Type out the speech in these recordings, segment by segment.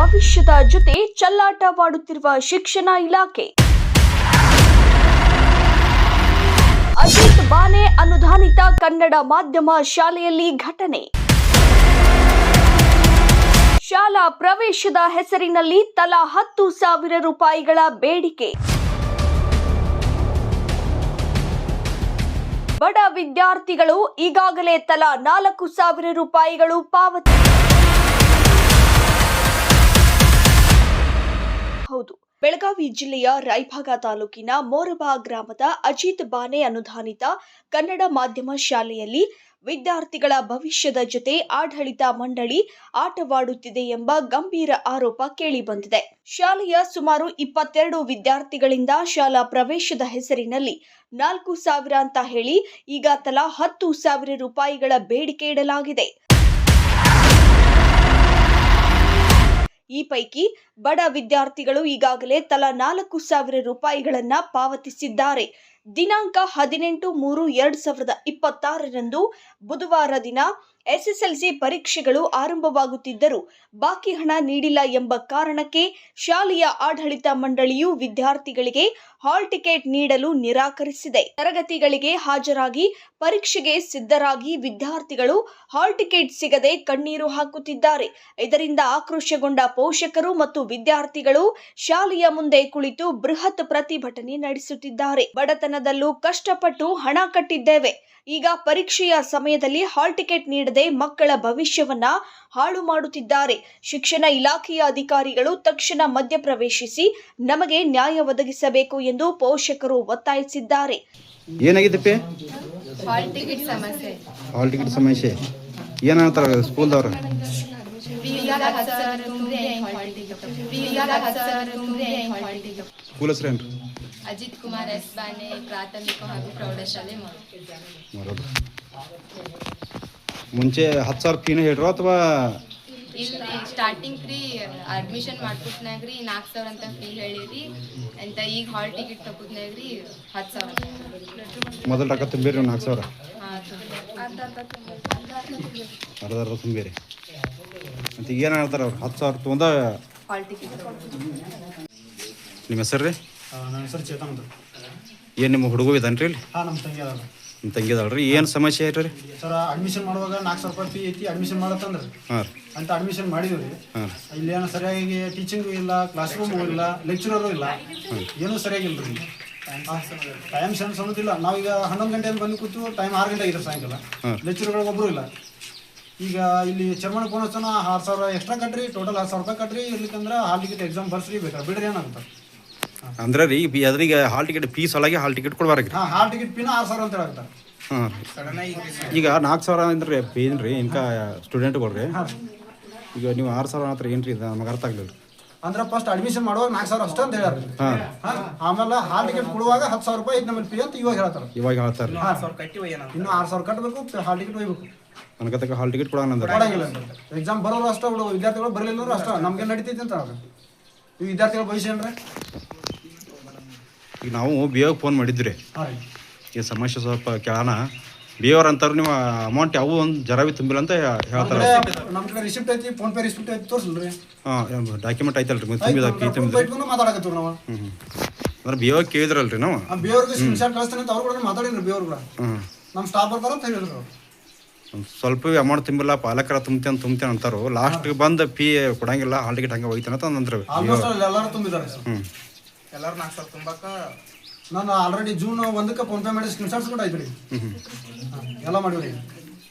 ಭವಿಷ್ಯದ ಜೊತೆ ಚೆಲ್ಲಾಟವಾಡುತ್ತಿರುವ ಶಿಕ್ಷಣ ಇಲಾಖೆ. ಅಜಿತ್ ಬಾನೆ ಅನುದಾನಿತ ಕನ್ನಡ ಮಾಧ್ಯಮ ಶಾಲೆಯಲ್ಲಿ ಘಟನೆ. ಶಾಲಾ ಪ್ರವೇಶದ ಹೆಸರಿನಲ್ಲಿ ತಲಾ 10,000 ರೂಪಾಯಿಗಳ ಬೇಡಿಕೆ. ಬಡ ವಿದ್ಯಾರ್ಥಿಗಳು ಈಗಾಗಲೇ ತಲಾ 4,000 ರೂಪಾಯಿಗಳು ಪಾವತಿ. ಹೌದು, ಬೆಳಗಾವಿ ಜಿಲ್ಲೆಯ ರಾಯಭಾಗ ತಾಲೂಕಿನ ಮೋರಬಾ ಗ್ರಾಮದ ಅಜಿತ್ ಬಾನೆ ಅನುದಾನಿತ ಕನ್ನಡ ಮಾಧ್ಯಮ ಶಾಲೆಯಲ್ಲಿ ವಿದ್ಯಾರ್ಥಿಗಳ ಭವಿಷ್ಯದ ಜೊತೆ ಆಡಳಿತ ಮಂಡಳಿ ಆಟವಾಡುತ್ತಿದೆ ಎಂಬ ಗಂಭೀರ ಆರೋಪ ಕೇಳಿಬಂದಿದೆ. ಶಾಲೆಯ ಸುಮಾರು 22 ವಿದ್ಯಾರ್ಥಿಗಳಿಂದ ಶಾಲಾ ಪ್ರವೇಶದ ಹೆಸರಿನಲ್ಲಿ 4,000 ಅಂತ ಹೇಳಿ ಈಗ ತಲಾ 10,000 ರೂಪಾಯಿಗಳ ಬೇಡಿಕೆ ಇಡಲಾಗಿದೆ. ಈ ಪೈಕಿ ಬಡ ವಿದ್ಯಾರ್ಥಿಗಳು ಈಗಾಗಲೇ ತಲಾ 4,000 ರೂಪಾಯಿಗಳನ್ನ ಪಾವತಿಸಿದ್ದಾರೆ. ದಿನಾಂಕ 18/3/2026 ಬುಧವಾರ ದಿನ ಎಸ್ಎಸ್ಎಲ್ಸಿ ಪರೀಕ್ಷೆಗಳು ಆರಂಭವಾಗುತ್ತಿದ್ದರೂ ಬಾಕಿ ಹಣ ನೀಡಿಲ್ಲ ಎಂಬ ಕಾರಣಕ್ಕೆ ಶಾಲೆಯ ಆಡಳಿತ ಮಂಡಳಿಯು ವಿದ್ಯಾರ್ಥಿಗಳಿಗೆ ಹಾಲ್ ಟಿಕೆಟ್ ನೀಡಲು ನಿರಾಕರಿಸಿದೆ. ತರಗತಿಗಳಿಗೆ ಹಾಜರಾಗಿ ಪರೀಕ್ಷೆಗೆ ಸಿದ್ಧರಾಗಿ ವಿದ್ಯಾರ್ಥಿಗಳು ಹಾಲ್ ಟಿಕೆಟ್ ಸಿಗದೆ ಕಣ್ಣೀರು ಹಾಕುತ್ತಿದ್ದಾರೆ. ಇದರಿಂದ ಆಕ್ರೋಶಗೊಂಡ ಪೋಷಕರು ಮತ್ತು ವಿದ್ಯಾರ್ಥಿಗಳು ಶಾಲೆಯ ಮುಂದೆ ಕುಳಿತು ಬೃಹತ್ ಪ್ರತಿಭಟನೆ ನಡೆಸುತ್ತಿದ್ದಾರೆ. ಬಡತನದಲ್ಲೂ ಕಷ್ಟಪಟ್ಟು ಹಣ ಕಟ್ಟಿದ್ದೇವೆ, ಈಗ ಪರೀಕ್ಷೆಯ ಸಮಯದಲ್ಲಿ ಹಾಲ್ ಟಿಕೆಟ್ ನೀಡದೆ ಮಕ್ಕಳ ಭವಿಷ್ಯವನ್ನ ಹಾಳು ಮಾಡುತ್ತಿದ್ದಾರೆ. ಶಿಕ್ಷಣ ಇಲಾಖೆಯ ಅಧಿಕಾರಿಗಳು ತಕ್ಷಣ ಮಧ್ಯಪ್ರವೇಶಿಸಿ ನಮಗೆ ನ್ಯಾಯ ಒದಗಿಸಬೇಕು ಎಂದು ಪೋಷಕರು ಒತ್ತಾಯಿಸಿದ್ದಾರೆ. ಏನಾಗಿದ್ದಪ್ಪಿ? ಹಾಲ್ ಟಿಕೆಟ್ ಸಮಸ್ಯೆ. ಹಾಲ್ ಟಿಕೆಟ್ ಸಮಸ್ಯೆ ಏನಂತಾರ ಸ್ಕೂಲ್ದವ್ರು? ಸ್ಕೂಲ್ ಹೆಸರೇನ್ರಿ? ಅಜಿತ್ ಕುಮಾರ್ ಎಸ್ ಬಾನೆ ಪ್ರಾಥಮಿಕ ಹಾಗೂ ಪ್ರೌಢಶಾಲೆ ಮಾಡೋದು. ಮುಂಚೆ 10,000 ಫೀನ ಹೇಳ್ರು ಅಥವಾ ಇಲ್ಲಿ ಸ್ಟಾರ್ಟಿಂಗ್ ಫ್ರೀ ಅಡ್ಮಿಷನ್ ಮಾಡ್ಕೊಟ್ನಾಗ್ರಿ 4,000 ಅಂತ ಫೀ ಹೇಳಿರಿ ಅಂತ. ಈಗ ಹಾಲ್ ಟಿಕೆಟ್ ತಗೋದ್ನಾಗ್ರಿ 10,000 ಮೊದಲು ರೊಕ್ಕ ತುಂಬಿರಿ 4,000 ಅರ್ಧ ತುಂಬಿರಿ ಅಂತ. ಈಗ ಏನು ಹೇಳ್ತಾರೆ ಅವ್ರು? 10,000 ತೊಗೊಂಡ ಹಾಲ್ ಟಿಕೆಟ್. ನಿಮ್ಮ ಹೆಸರು ರೀ? ನನ್ನ ಹೆಸರು ಚೇತನ್ ಅಂತ. ಏನು ನಿಮ್ಮ ಹುಡುಗ ಇದ್ದಾನ್ರಿ ಇಲ್ಲಿ? ಹಾಂ, ನಮ್ಮ ತಂಗಿ ಅದ. ನಿಮ್ಮ ತಂಗಿ ಅದಾಳ್ರಿ. ಏನು ಸಮಸ್ಯೆ ಐತ್ರಿ ಸರ್? ಅಡ್ಮಿಷನ್ ಮಾಡುವಾಗ 4,000 ರೂಪಾಯಿ ಫೀ ಐತಿ. ಅಡ್ಮಿಷನ್ ಮಾಡತ್ತಂದ್ರೆ ಹಾಂ ಅಂತ ಅಡ್ಮಿಷನ್ ಮಾಡಿದ್ವಿ ರೀ. ಹಾಂ, ಇಲ್ಲಿ ಏನು ಸರಿಯಾಗಿ ಟೀಚಿಂಗು ಇಲ್ಲ, ಕ್ಲಾಸ್ ರೂಮು ಇಲ್ಲ, ಲೆಕ್ಚರರು ಇಲ್ಲ, ಏನೂ ಸರಿಯಾಗಿಲ್ಲ ರೀ. ಟೈಮ್ ಸೆನ್ಸ್ ಅನ್ನೋದಿಲ್ಲ. ನಾವೀಗ 11 ಗಂಟೆಯಲ್ಲಿ ಬಂದು ಕೂತು ಟೈಮ್ 6 ಗಂಟೆ ಆಗಿದೆ ಸಾಯಂಕಾಲ. ಲೆಕ್ಚರ್ಗಳು ಒಬ್ಬರು ಇಲ್ಲ. ಈಗ ಇಲ್ಲಿ ಚರ್ಮನ್ ಫೋನ್ ಹಚ್ಚೋಣ 6,000 ಎಕ್ಸ್ಟ್ರಾ ಕಟ್ರಿ, ಟೋಟಲ್ 10,000 ರೂಪಾಯಿ ಕಟ್ರಿ. ಇರ್ಲಿಕ್ಕಂದ್ರೆ ಹಾಲ್ ಟಿಕೆಟ್ ಎಕ್ಸಾಮ್ ಬರ್ಸ್ರಿ ಬೇಕಾರೆ ಬಿಡ್ರಿ ಏನಾಗುತ್ತೆ ಅಂದ್ರೆ ರೀ ಅದ್ರಿಗೆ ಹಾಲ್ ಟಿಕೆಟ್ ಫೀಸ್ ಒಳಗೆ ಹಾಲ್ ಟಿಕೆಟ್ ಕೊಡ್ಬಾರ್ರಿ. ಹಾಂ, ಹಾಲ್ ಟಿಕೆಟ್ ಫೀನ 6,000 ಅಂತ ಹೇಳಾಗ್ತಾರೆ. ಹಾಂ, ಈಗ 4,000 ಅಂದ್ರೆ ಫೀನ್ ರೀ ಇನ್ಕ ಸ್ಟೂಡೆಂಟ್ಗಳ್ರಿ. ಈಗ ನೀವು 6,000 ಹತ್ರ ಏನು ರೀ? ನಮಗೆ ಅರ್ಥ ಆಗಲಿಲ್ಲ. ಅಂದ್ರೆ ಫಸ್ಟ್ ಅಡ್ಮಿಷನ್ ಮಾಡುವಾಗ 4,000 ಅಷ್ಟೇ ಅಂತ ಹೇಳ್ಯಾರ. ಹಾಂ, ಆಮೇಲೆ ಹಾಲ್ ಟಿಕೆಟ್ ಕೊಡುವಾಗ 10,000 ರೂಪಾಯಿ ಐತೆ ನಮ್ಮಲ್ಲಿ ಫೀ ಅಂತ ಇವಾಗ ಹೇಳ್ತಾರೆ. ಇವಾಗ ಹೇಳ್ತಾರೆ ಇನ್ನು 6,000 ಕಟ್ಟಬೇಕು, ಹಾಲ್ ಟಿಕೆಟ್ ಒಯ್ಬೇಕು. ನನಗತ್ತಕ್ಕೆ ಹಾಲ್ ಟಿಕೆಟ್ ಕೊಡೋಣ ಕೊಡಂಗಿಲ್ಲ ಅಂತ. ಎಕ್ಸಾಮ್ ಬರೋರು ಅಷ್ಟೇ, ವಿದ್ಯಾರ್ಥಿಗಳು ಬರಲಿಲ್ಲ ಅಷ್ಟೇ ನಮ್ಗೆ ನಡೀತೈತಿ ಅಂತ ಹೇಳೋದು. ಈ ವಿದ್ಯಾರ್ಥಿಗಳ ಭವಿಷ್ಯ ಏನ್ರಿ? ಈಗ ನಾವು ಬಿ ಅವ್ರಿಗೆ ಫೋನ್ ಮಾಡಿದ್ರಿ. ಹಾಂ ರೀ, ಈ ಸಮಸ್ಯೆ ಸ್ವಲ್ಪ ಕೇಳೋಣ. ಬಿ ಅವ್ರು ಅಂತಾರೆ ನೀವು ಅಮೌಂಟ್ ಯಾವ ಒಂದು ಜರ ಭೀ ತುಂಬಿಲ್ಲ ಅಂತ ಹೇಳ್ತಾರೆ. ನಮ್ಮ ಕಡೆ ರಿಸಿಪ್ಟ್ ಐತಿ, ಫೋನ್ ಪೇ ರಿಸಿಪ್ಟ್ ಐತಿ, ತೋರಿಸಲ್ರಿ. ಹಾಂ, ಡಾಕ್ಯುಮೆಂಟ್ ಐತಲ್ರಿ ತುಂಬಿದ ಫೀ ತುಂಬಿದ. ಇಟ್ಕೊಂಡು ಮಾತಾಡಕತ್ತೀವಿ ನಾವು. ಅಂದ್ರೆ ಬಿ ಅವ್ರಿಗೆ ಕೇಳಿದ್ರಲ್ರಿ ನಾವು. ಬಿ ಅವ್ರಿಗೆ ಸ್ಕ್ರೀನ್ ಶಾಟ್ ಕಳಿಸ್ತಾನೆ ಅಂತ ಅವ್ರು ಕೂಡ ಮಾತಾಡಿದ್ರಿ. ಬಿ ಅವ್ರು ಕೂಡ ನಮ್ಮ ಸ್ಟಾಫ್ ಬರ್ತಾರ ಅಂತ ಹೇಳಿದ್ರು. ಸ್ವಲ್ಪ ಅಮೌಂಟ್ ತುಂಬಿಲ್ಲ, ಪಾಲಕರ ತುಂಬ್ತೇನೆ ಅಂತಾರೋ. ಲಾಸ್ಟ್ಗೆ ಬಂದು ಫೀ ಕೊಡಂಗಿಲ್ಲ, ಹಾಲ್ ಟಿಕೆಟ್ ಹಂಗೆ ಹೋಯ್ತಾನೆ ಅಂತ ಅಂದ್ರೆ ಆಲ್ಮೋಸ್ಟ್ ಎಲ್ಲರೂ ತುಂಬಿದ್ದಾರೆ. ಎಲ್ಲರೂ 4,000 ತುಂಬಾಕ ನಾನು ಆಲ್ರೆಡಿ ಜೂನ್ 1ಕ್ಕೆ ಫೋನ್ ಪೇ ಮಾಡಿ ಸ್ಕ್ರೀನ್ ಶಾಟ್ಸ್ ಕೂಡ ಐತ್ರಿ. ಎಲ್ಲ ಮಾಡಿವ್ರಿ.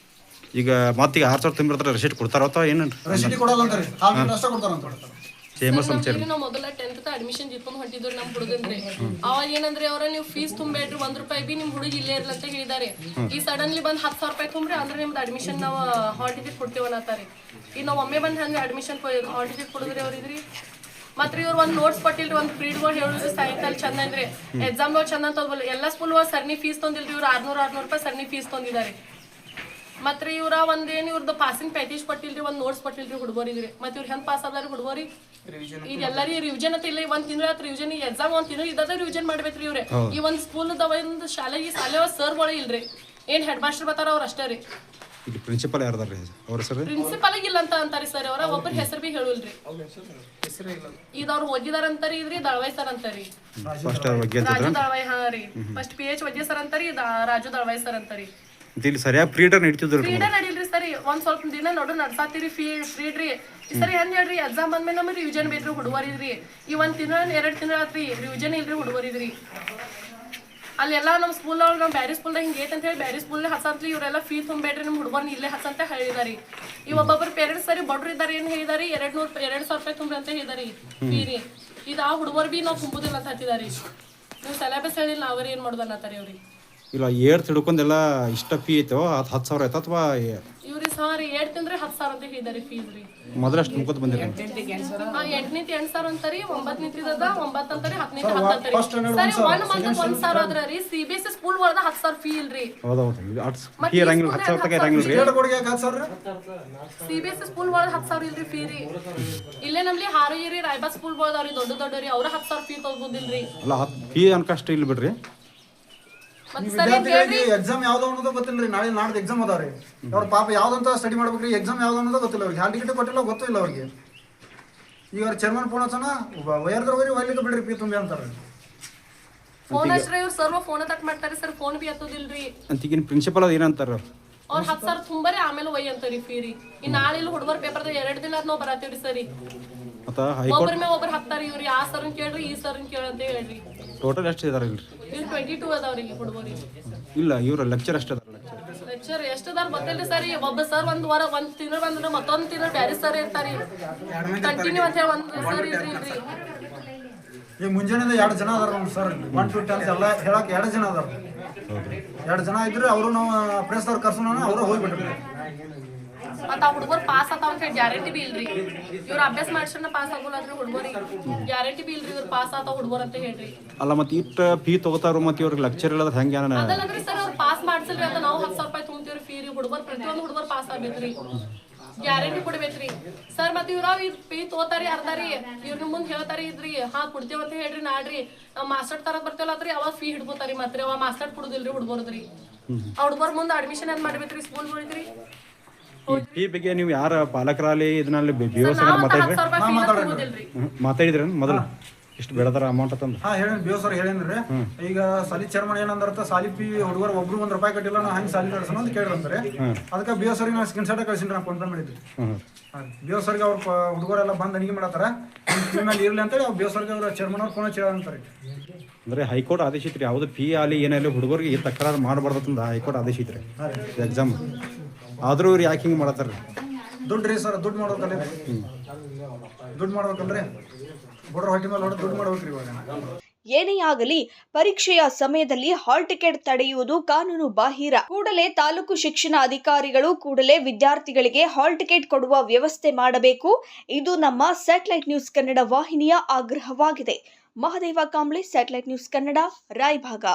ಈಗ ಮತ್ತೀಗ 6,000 ತುಂಬಿರ್ತಾರೆ, ರೆಸಿಟ್ ಕೊಡ್ತಾರ ಅಥವಾ ಏನು? ರೆಸಿಟಿ ಕೊಡಲ್ಲ ಅಂತಾರೆ, ಹಾಲ್ ಟಿಕೆಟ್ ಅಷ್ಟೇ ಕೊಡ್ತಾರ ಅಂತ. ನಾವು ಮೊದಲ 10th ಅಡ್ಮಿಷನ್ ಜಿತ್ಕೊಂಡ್ ಹೊಂಟಿದ್ರು ನಮ್ಮ ಹುಡುಗನ್ರಿ. ಅವಾಗ ಏನಂದ್ರೆ ಅವ್ರ ನೀವು ಫೀಸ್ ತುಂಬೇಡ್ರಿ, 1 ರೂಪಾಯಿ ಬಿ ನಿಮ್ ಹುಡುಗ ಇಲ್ಲೇ ಇರ್ಲ ಅಂತ ಹೇಳಿದಾರೆ. ಈ ಸಡನ್ಲಿ ಬಂದ್ 10,000 ರೂಪಾಯಿ ತುಂಬ್ರಿ ಅಂದ್ರೆ ನಿಮ್ದು ಅಡ್ಮಿಷನ್ ನಾವು ಹಾಲ್ ಟಿಕೆಟ್ ಕೊಡ್ತೇವ ಅನ್ನತಾರೆ. ಈಗ ನಾವು ಒಮ್ಮೆ ಬಂದ್ ಹಂಗೆ ಅಡ್ಮಿಷನ್ ಹಾಲ್ ಟಿಕೆಟ್ ಕೊಡಿದ್ರಿ ಅವ್ರಿದ್ರಿ. ಮತ್ತೆ ಇವ್ರು ಒಂದು ನೋಟ್ಸ್ ಕೊಟ್ಟಿಲ್ರಿ, ಒಂದು ಫ್ರೀಡ್ಗಳು ಹೇಳಿದ್ರು ಸಾಯಂಕಾಲ ಚಂದ ಅಂದ್ರೆ ಎಕ್ಸಾಮ್ಗಳು ಚಂದ ಅಂತ ಎಲ್ಲ ಸ್ಕೂಲ್ ಸರ್ನಿ ಫೀಸ್ ತೊಂದಿಲ್ರಿ. ಇವ್ರು 600 ರೂಪಾಯಿ ಸರ್ನಿ ಫೀಸ್ ತೊಂದಿದ್ದಾರೆ. ಮತ್ತೆ ಇವ್ರ ಒಂದೇನು ಇವ್ರದ್ದು ಪಾಸಿಂಗ್ ಪ್ಯಾಕೇಜ್ ಕೊಟ್ಟಿಲ್ರಿ, ಒಂದು ನೋಟ್ಸ್ ಕೊಟ್ಟಿಲ್ರಿ ಹುಡುಗರಿದ್ರಿ. ಮತ್ತೆ ಇವ್ರು ಹೆಂಗೆ ಪಾಸ್ ಆದಾರಿ ಹುಡುಗರಿ? ಈಗ ಎಲ್ಲಾರಿ ರಿವಿಷನ್ ಅಂತ ಇಲ್ಲ. 1 ತಿಂಗಳ ರಿವಿಷನ್, ಈಗ ಎಕ್ಸಾಮ್ 1 ತಿಂಗಳು ಇದ್ದ ರಿವಿಷನ್ ಮಾಡ್ಬೇಕ್ರಿ ಇವ್ರೆ. ಈ ಒಂದು ಸ್ಕೂಲ್ ಒಂದು ಶಾಲೆಗೆ ಸರ್ಗಳು ಇಲ್ರಿ, ಏನ್ ಹೆಡ್ ಮಾಸ್ಟರ್ ಬರ್ತಾರ ಅವ್ರು ಅಷ್ಟೇ ರೀ. ಇಲ್ಲಿ ಪ್ರಿನ್ಸಿಪಲ್ ಯಾರ್ದಾರ ರೀ ಅವ್ರ ಹೆಸರು? ಪ್ರಿನ್ಸಿಪಲ್ ಇಲ್ಲ ಅಂತ ಅಂತಾರಿ ಸರ್ ಅವ್ರ ಒಬ್ಬರ ಹೆಸರು ಬಿ ಹೇಳುಲ್ರಿ. ಇದು ಅವ್ರು ಓದಿದಾರ ಅಂತಾರಿ ಇದ್ರಿ ದಳವಾಯ್ ಸರ್ ಅಂತಾರಿ. ಫಸ್ಟ್ ಬಗ್ಗೆ ರಾಜು ದಳವಾಯ್ ಹಾ ರೀ ಫಸ್ಟ್ PH ವಜ್ಜೆ ಸರ್ ಅಂತಾರಿ ರಾಜು ದಳವಾಯ್ ಸರ್ ಅಂತಾರಿ. ಇಲ್ಲಿ ಸರಿಯಾಗಿ ಫ್ರೀಡರ್ ನಡೀತಿದ್ರು ಫ್ರೀಡ ನಡೀಲ್ರಿ ಸರಿ ಒಂದ್ ಸ್ವಲ್ಪ ದಿನ ನೋಡು ನಡ್ಸಾತಿರಿ ಫ್ರೀಡ್ರಿ ಸರಿ ಹೆಂಗ್ ಹೇಳ್ರಿ ಎಕ್ಸಾಮ್ ಬಂದ್ಮೇಲೆ ನಮ್ಗೆ ರಿವಿಜನ್ ಬೇಕ್ರಿ ಹುಡುಗರಿದ್ರಿ ಈ 1 ತಿಂಗಳ 2 ತಿಂಗಳ ಆತ್ರಿ ರಿವಿಜನ್ ಇಲ್ರಿ ಹುಡುಗರಿದ್ರಿ. ಅಲ್ಲೆಲ್ಲ ನಮ್ಮ ಸ್ಕೂಲ್ ನಾವು ಬ್ಯಾರಿ ಸ್ಕೂಲ್ದಾಗ ಹಿಂಗೆ ಐತೆ ಅಂತ ಹೇಳಿ ಬ್ಯಾರಿ ಸ್ಕೂಲ್ ಹಸಂತ್ಲಿ ಇವರೆಲ್ಲ ಫೀ ತುಂಬೇಡ್ರಿ ನಮ್ಮ ಹುಡುಗರ್ನ ಇಲ್ಲೇ ಹಸಂತ ಹೇಳಿದಾರಿ. ಈ ಒಬ್ಬೊಬ್ಬರು ಪೇರೆಂಟ್ಸ್ ಸರಿ ಬಡ್ರು ಇದ್ದಾರೆ ಏನು ಹೇಳಿದಾರಿ 2,000 ರೂಪಾಯಿ ತುಂಬ್ರಿ ಅಂತ ಹೇಳಿದಾರಿ ಫೀ ರೀ. ಇದು ಆ ಹುಡುಗರು ಬಿ ನಾವು ತುಂಬುದಿಲ್ಲ ಅಂತ ಹತ್ತಿದಾರಿ. ನೀವು ಸಿಲೆಬಸ್ ಹೇಳಿಲ್ಲ ಅವ್ರು ಏನು ಮಾಡೋದು ಅನ್ನತ್ತಾರಿ ಅವ್ರಿಗೆ. ಇಲ್ಲ 8th ಹಿಡ್ಕೊಂಡೆಲ್ಲ ಇಷ್ಟ ಫೀ ಐತೋ 10,000 ಆಯ್ತು ಅಥವಾ ಇವ್ರಿ ಸಾರಿ 8 ತಿಂದ್ರೆ 10,000 ಅಂತ ಹೇಳಿದಾರಿ ಫೀಸ್ ರೀ. ಮೊದಲಷ್ಟು ಮುಖದ ಬಂದಿರಿ? 8ನೇತಿ 8,000 ಅಂತಾರಿ 9ನೇತಿ 9 ಅಂತಾರಿ 10ನೇತಿ 10 ಅಂತಾರಿ. ಸರಿ 1 ಮಂತ್ 1,000 ಆದ್ರ ರೀ CBSE ಸ್ಕೂಲ್ ಒಳಗ 10,000 ಫೀ ಇಲ್ರಿ. ಹೌದೌದು ಫೀ ಇರಂಗಿಲ್ಲ 10,000 ತನಕ ಇರಂಗಿಲ್ಲ ರೀ. CBSE ಸ್ಕೂಲ್ ಒಳಗ 10,000 ಇಲ್ರಿ ಫೀ ರೀ. ಇಲ್ಲೇ ನಮ್ಲಿ ಹಾರೋಗಿರಿ ರಾಯಬಾ ಸ್ಕೂಲ್ ಒಳಗವ್ರಿ ದೊಡ್ಡವ್ರಿ ಅವ್ರ 10,000 ಫೀ ತಗೋದಿಲ್ರಿ. ಅಲ್ಲ ಫೀ ಅನ್ಕಷ್ಟ ಇಲ್ಲ ಬಿಡ್ರಿ. ಎಕ್ಸಾಮ್ ಯಾವ್ದು ಅನ್ನೋದು ಗೊತ್ತಿಲ್ಲ ರೀ. ನಾಡ್ದು ಎಕ್ಸಾಮ್ ಅದಾವ್ರಿ ಅವ್ರ ಪಾಪ ಯಾವ್ದಂತ ಸ್ಟಡಿ ಮಾಡ್ಬೇಕ್ರಿ ಎಕ್ಸಾಮ್ ಯಾವ್ದು ಅನ್ನೋದು ಗೊತ್ತಿಲ್ಲ ಅವ್ರಿಗೆ. ಹಾಲ್ ಟಿಕೆಟ್ ಕೊಟ್ಟಿಲ್ಲ ಗೊತ್ತಿಲ್ಲ ಅವ್ರಿಗೆ. ಈಗ ಅವ್ರ ಚೇರ್ಮನ್ ಫೋನ್ ಹಚ್ಚನ ವಯರ್ದವ್ರಿ ಒಯ್ಲಿಕ್ಕೆ ಬಿಡ್ರಿ ಫೀ ತುಂಬಿ ಅಂತಾರೆ. ಫೋನ್ ಹಚ್ಚ್ರಿ ಇವ್ರು ಸರ್ವ ಫೋನ್ ತಕ್ ಮಾಡ್ತಾರೆ ಸರ್ ಫೋನ್ ಬಿ ಹತ್ತೋದಿಲ್ರಿ. ಅಂತ ಈಗಿನ ಪ್ರಿನ್ಸಿಪಲ್ ಅದು ಏನಂತಾರ ಅವ್ರು 10,000 ತುಂಬರಿ ಆಮೇಲೆ ಒಯ್ ಅಂತಾರಿ ಫೀ ರೀ. ಈ ನಾಳೆ ಹುಡುಗರ ಪೇಪರ್ದಾಗ 2 ದಿನ ನಾವು ಬರತ್ತೀವ್ರಿ ಸರಿ. ಒಬ್ಬರ ಮೇಲೆ ಒಬ್ರು ಹಾಕ್ತಾರಿ ಇವ್ರಿ ಆ ಸರ್ನ್ ಕೇಳ್ರಿ ಈ ಸರ್ನ್ ಕೇಳಂತ ಹೇಳ್ರಿ. ಟೋಟಲ್ ಎಷ್ಟು ಇದಾರೆ ಇಲ್ರಿ? ಇಲ್ಲಿ 22 ಅದಾವ್ರಿ ಹುಡುಗರಿ. ಇಲ್ಲ ಇವ್ರ ಲೆಕ್ಚರ್ ಅಷ್ಟ ಅದಾರ. ಲೆಕ್ಚರ್ ಎಷ್ಟು ಅದಾರ ಗೊತ್ತಿಲ್ರಿ ಸರಿ. ಒಬ್ಬ ಸರ್ ಒಂದ್ ವಾರ 1 ತಿಂಗಳು ಬಂದ್ರೆ ಮತ್ತೊಂದು ತಿಂಗಳು ಬ್ಯಾರೆ ಸರ್ ಇರ್ತಾರಿ ಕಂಟಿನ್ಯೂ ಅಂತ ಹೇಳಿ ಒಂದು ಸರ್ ಇಲ್ರಿ. ಈಗ ಮುಂಜಾನೆ 2 ಜನ ಅದಾರ ನಮ್ಮ ಸರ್ 1 to 10 ಎಲ್ಲ ಹೇಳಕ್ 2 ಜನ ಅದಾರ. 2 ಜನ ಇದ್ರೆ ಅವರು ನಾವು ಪ್ರೆಸ್ ಅವ್ರು ಕರ್ಸೋಣ ಅವರು ಹೋಗ್ಬಿಟ್ರಿ. ಮತ್ತ ಆ ಹುಡುಗರು ಪಾಸ್ ಆತಾವ ಅಂತ ಹೇಳಿ ಗ್ಯಾರಂಟಿ ಬಿ ಇಲ್ರಿ. ಇವ್ರ ಅಭ್ಯಾಸ ಮಾಡ್ಸಣ್ಣ ಪಾಸ್ ಆಗೋಲ್ರಿ ಹುಡುಗರಿಗೆ ಗ್ಯಾರಂಟಿ ಬಿ ಇಲ್ರಿ. ಇವ್ರು ಪಾಸ್ ಆತಾವ ಹುಡುಗರು ಅಂತ ಹೇಳ್ರಿ. ಅಲ್ಲ ಮತ್ತೆ ಇಷ್ಟ ಫೀ ತಗೋತಾರ ಮತ್ತೆ ಇವ್ರಿಗೆ ಲೆಕ್ಚರ್ ಇಲ್ಲದ ಹೆಂಗೆ? ಅದಲ್ಲಂದ್ರಿ ಸರ್ ಅವ್ರು ಪಾಸ್ ಮಾಡ್ಸಲ್ರಿ ಅಂತ ನಾವು 10,000 ರೂಪಾಯಿ ತುಂಬ್ತೀವ್ರಿ ಫೀ ರೀ. ಹುಡುಗರು ಪ್ರತಿಯೊಂದು ಹುಡುಗರು ಪಾಸ್ ಆಗ್ಬೇಕ್ರಿ ಗ್ಯಾರಂಟಿ ಕೊಡ್ಬೇಕ್ರಿ ಸರ್. ಮತ್ತೆ ಇವ್ರ ಫೀ ತಗೋತಾರಿ ಅರ್ಧಾರಿ ಇವ್ರ ಮುಂದೆ ಹೇಳ್ತಾರಿ ಇದ್ರಿ ಹಾ ಕೊಡ್ತೇವಂತ ಹೇಳ್ರಿ ನಾಡ್ರಿ ನಾವು ಮಾಸ್ಟರ್ ತರಕ್ ಬರ್ತೇವಲ್ಲತ್ರಿ ಅವಾಗ ಫೀ ಹಿಡ್ಬೋತಾರಿ ಮತ್ತೆ ಅವಾಗ ಮಾಸ್ಟರ್ ಕೊಡುದಿಲ್ರಿ ಹುಡುಗರ್ದ್ರಿ. ಆ ಹುಡುಗರ ಮುಂದೆ ಅಡ್ಮಿಷನ್ ಏನ್ ಮಾಡ್ಬೇಕ್ರಿ ಸ್ಕೂಲ್ ಹೋಗಿದ್ರಿ. ಈ ಬಗ್ಗೆ ನೀವು ಯಾರ ಪಾಲಕರಲ್ಲಿ ಇದನ್ನಲ್ಲಿ ಮಾತಾಡಿದ್ರಿ ಮೊದಲು ಇಷ್ಟು ಬೆಳೆದಾರ ಅಮೌಂಟ್ ಅಂತಂದು? ಹಾ ಹೇಳಿ ಬೇವ್ ಸರ್ ಹೇಳಿದ್ರಿ. ಈಗ ಸಾಲಿ ಚೇರ್ಮನ್ ಏನಂದ್ರ ಸಾಲಿ ಫೀ ಹುಡುಗರು ಒಬ್ರು 1 ರೂಪಾಯಿ ಕಟ್ಟಿಲ್ಲ ನಾ ಹಂಗೆ ಸಾಲಿ ನಡೆಸೋಣ ಅಂತ ಕೇಳಿದ್ರಂದ್ರೆ ಅದಕ್ಕೆ ಬೇವ್ ಸರ್ಗೆ ನಾನು ಸ್ಕ್ರೀನ್ ಶಾಟ್ ಕಳ್ಸಿನ್ರಿ. ನಾನು ಫೋನ್ ಮಾಡಿದ್ರಿ ಬೇವ್ ಸರ್ಗೆ ಅವ್ರ ಹುಡುಗರೆಲ್ಲ ಬಂದು ಅಣಿಗೆ ಮಾಡತ್ತಾರ ಮೇಲೆ ಇರ್ಲಿ ಅಂತೇಳಿ ಅವ್ರು ಬೇವ್ ಸರ್ಗೆ ಅವ್ರ ಚೇರ್ಮನ್ ಅವ್ರು ಫೋನ್ ಹಚ್ಚಿ ಅಂತಾರೆ. ಅಂದ್ರೆ ಹೈಕೋರ್ಟ್ ಆದೇಶ ಐತ್ರಿ ಯಾವ್ದು ಫೀ ಆಗಲಿ ಏನಾಗಲಿ ಹುಡುಗರಿಗೆ ತಕರಾರು ಮಾಡಬಾರ್ದಂದ ಹೈಕೋರ್ಟ್ ಆದೇಶ ಐತ್ರಿ ಎಕ್ಸಾಮ್. ಆದ್ರೂ ಇವ್ರು ಯಾಕೆ ಹಿಂಗೆ ಮಾಡತ್ತಾರ್ರಿ? ದುಡ್ಡು ರೀ ಸರ್ ದುಡ್ಡು ಮಾಡ್ಬೇಕಲ್ಲ ದುಡ್ಡು ಮಾಡ್ಬೇಕಲ್ರಿ ಬಡ್ರ ಹೊಟ್ಟೆ ಮೇಲೆ ಹೊಡೆದು ದುಡ್ಡು ಮಾಡ್ಬೇಕ್ರಿ ಇವಾಗ. ಏನೇ ಆಗಲಿ ಪರೀಕ್ಷೆಯ ಸಮಯದಲ್ಲಿ ಹಾಲ್ ಟಿಕೆಟ್ ತಡೆಯುವುದು ಕಾನೂನು ಬಾಹಿರ. ಕೂಡಲೇ ತಾಲೂಕು ಶಿಕ್ಷಣ ಅಧಿಕಾರಿಗಳು ಕೂಡಲೇ ವಿದ್ಯಾರ್ಥಿಗಳಿಗೆ ಹಾಲ್ ಟಿಕೆಟ್ ಕೊಡುವ ವ್ಯವಸ್ಥೆ ಮಾಡಬೇಕು. ಇದು ನಮ್ಮ ಸ್ಯಾಟಲೈಟ್ ನ್ಯೂಸ್ ಕನ್ನಡ ವಾಹಿನಿಯ ಆಗ್ರಹವಾಗಿದೆ. Mahadev Kamble, satellite news Kannada, Raybag.